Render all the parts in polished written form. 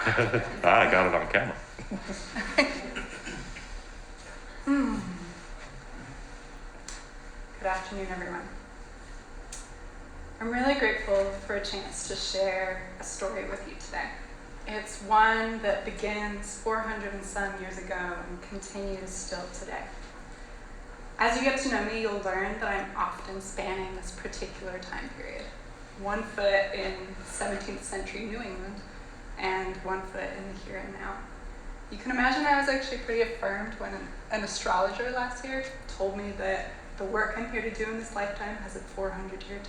I got it on camera. Good afternoon, everyone. I'm really grateful for a chance to share a story with you today. It's one that begins 400 and some years ago and continues still today. As you get to know me, you'll learn that I'm often spanning this particular time period. 1 foot in 17th century New England and 1 foot in the here and now. You can imagine I was actually pretty affirmed when an astrologer last year told me that the work I'm here to do in this lifetime has a 400-year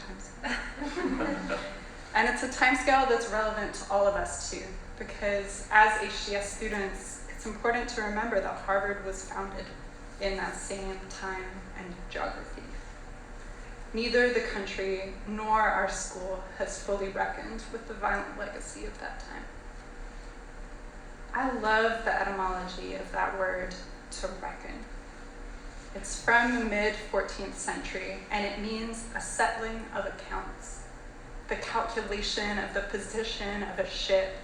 timescale. And it's a timescale that's relevant to all of us too, because as HDS students, it's important to remember that Harvard was founded in that same time and geography. Neither the country nor our school has fully reckoned with the violent legacy of that time. I love the etymology of that word, to reckon. It's from the mid-14th century, and it means a settling of accounts, the calculation of the position of a ship,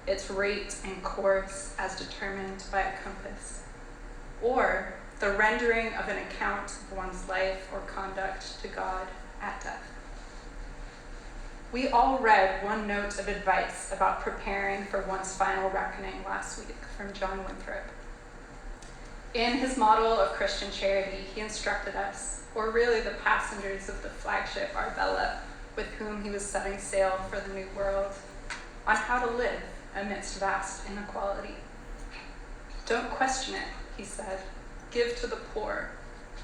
its rate and course as determined by a compass, or the rendering of an account of one's life or conduct to God at death. We all read one note of advice about preparing for one's final reckoning last week from John Winthrop. In his model of Christian charity, he instructed us, or really the passengers of the flagship Arbella, with whom he was setting sail for the New World, on how to live amidst vast inequality. Don't question it, he said. Give to the poor,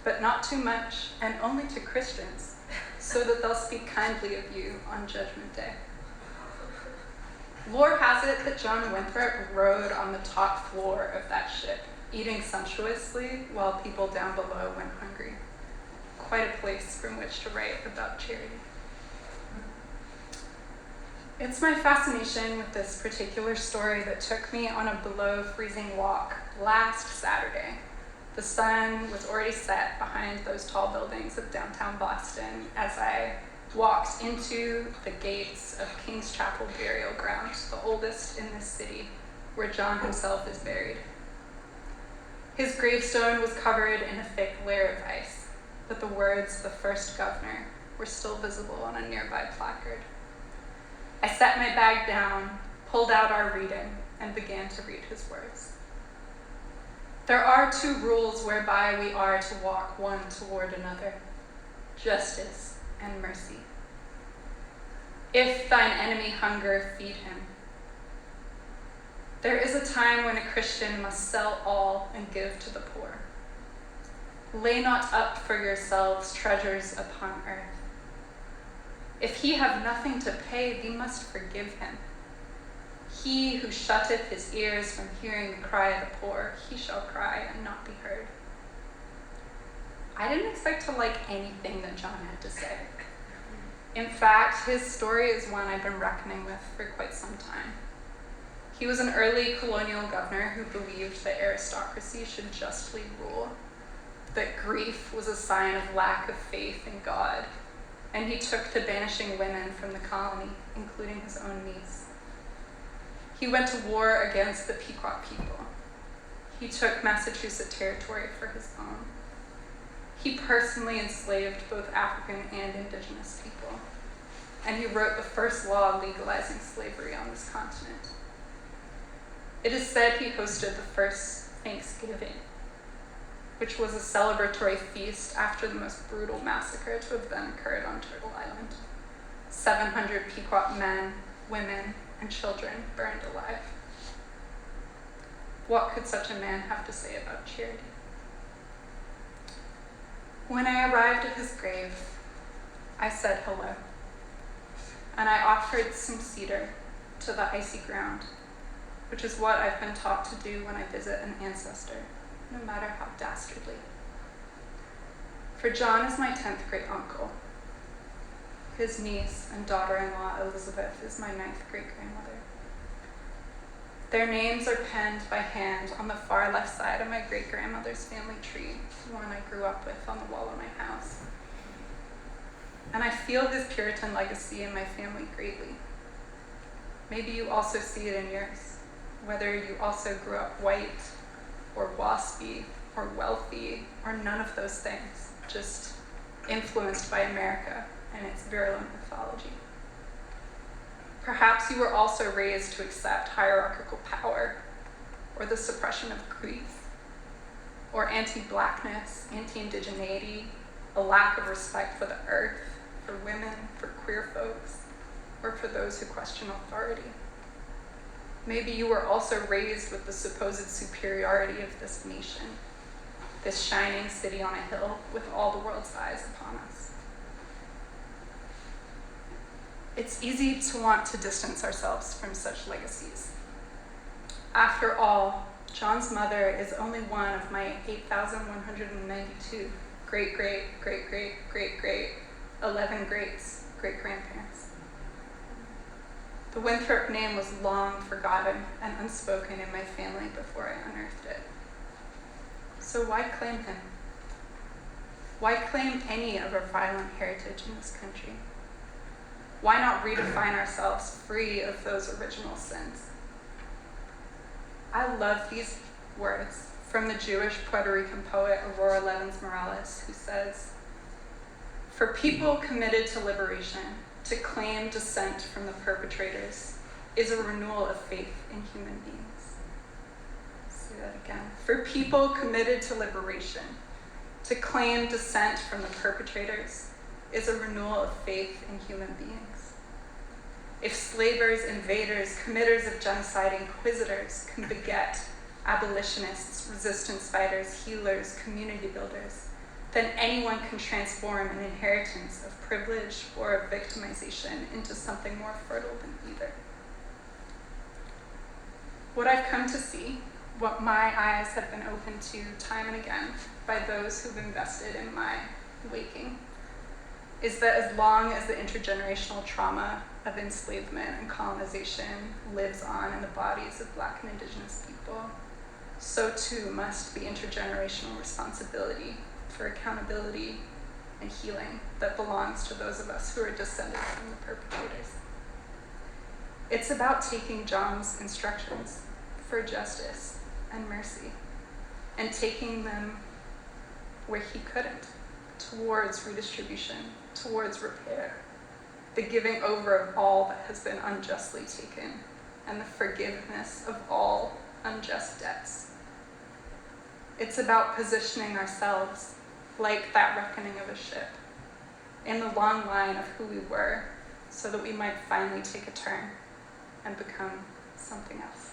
but not too much, and only to Christians, so that they'll speak kindly of you on Judgment Day. Lore has it that John Winthrop rode on the top floor of that ship, eating sumptuously while people down below went hungry. Quite a place from which to write about charity. It's my fascination with this particular story that took me on a below-freezing walk last Saturday. The sun was already set behind those tall buildings of downtown Boston as I walked into the gates of King's Chapel Burial Ground, the oldest in this city, where John himself is buried. His gravestone was covered in a thick layer of ice, but the words, "the first governor," were still visible on a nearby placard. I set my bag down, pulled out our reading, and began to read his words. There are 2 rules whereby we are to walk one toward another: justice and mercy. If thine enemy hunger, feed him. There is a time when a Christian must sell all and give to the poor. Lay not up for yourselves treasures upon earth. If he have nothing to pay, thee must forgive him. He who shutteth his ears from hearing the cry of the poor, he shall cry and not be heard. I didn't expect to like anything that John had to say. In fact, his story is one I've been reckoning with for quite some time. He was an early colonial governor who believed that aristocracy should justly rule, that grief was a sign of lack of faith in God, and he took to banishing women from the colony, including his own niece. He went to war against the Pequot people. He took Massachusetts territory for his own. He personally enslaved both African and Indigenous people, and he wrote the first law legalizing slavery on this continent. It is said he hosted the first Thanksgiving, which was a celebratory feast after the most brutal massacre to have then occurred on Turtle Island. 700 Pequot men, women, and children burned alive. What could such a man have to say about charity? When I arrived at his grave, I said hello, and I offered some cedar to the icy ground, which is what I've been taught to do when I visit an ancestor, no matter how dastardly. For John is my 10th great uncle. His niece and daughter-in-law Elizabeth is my 9th great grandmother. Their names are penned by hand on the far left side of my great grandmother's family tree, the one I grew up with on the wall of my house. And I feel his Puritan legacy in my family greatly. Maybe you also see it in yours. whether you also grew up white or waspy or wealthy or none of those things, just influenced by America and its virulent mythology. Perhaps you were also raised to accept hierarchical power or the suppression of grief or anti-blackness, anti-indigeneity, a lack of respect for the earth, for women, for queer folks, or for those who question authority. Maybe you were also raised with the supposed superiority of this nation, this shining city on a hill with all the world's eyes upon us. It's easy to want to distance ourselves from such legacies. After all, John's mother is only one of my 8,192 great, great, great, great, great, great, 11 greats, great-grandparents. The Winthrop name was long forgotten and unspoken in my family before I unearthed it. So why claim him? Why claim any of our violent heritage in this country? Why not redefine ourselves free of those original sins? I love these words from the Jewish Puerto Rican poet Aurora Levins Morales, who says, "For people committed to liberation, to claim descent from the perpetrators is a renewal of faith in human beings." Say that again. For people committed to liberation, to claim descent from the perpetrators is a renewal of faith in human beings. If slavers, invaders, committers of genocide, inquisitors can beget abolitionists, resistance fighters, healers, community builders, then anyone can transform an inheritance of privilege or of victimization into something more fertile than either. What I've come to see, what my eyes have been opened to time and again by those who've invested in my waking, is that as long as the intergenerational trauma of enslavement and colonization lives on in the bodies of Black and Indigenous people, so too must be intergenerational responsibility for accountability and healing that belongs to those of us who are descended from the perpetrators. It's about taking John's instructions for justice and mercy and taking them where he couldn't, towards redistribution, towards repair, the giving over of all that has been unjustly taken, and the forgiveness of all unjust debts. It's about positioning ourselves like that reckoning of a ship in the long line of who we were, so that we might finally take a turn and become something else.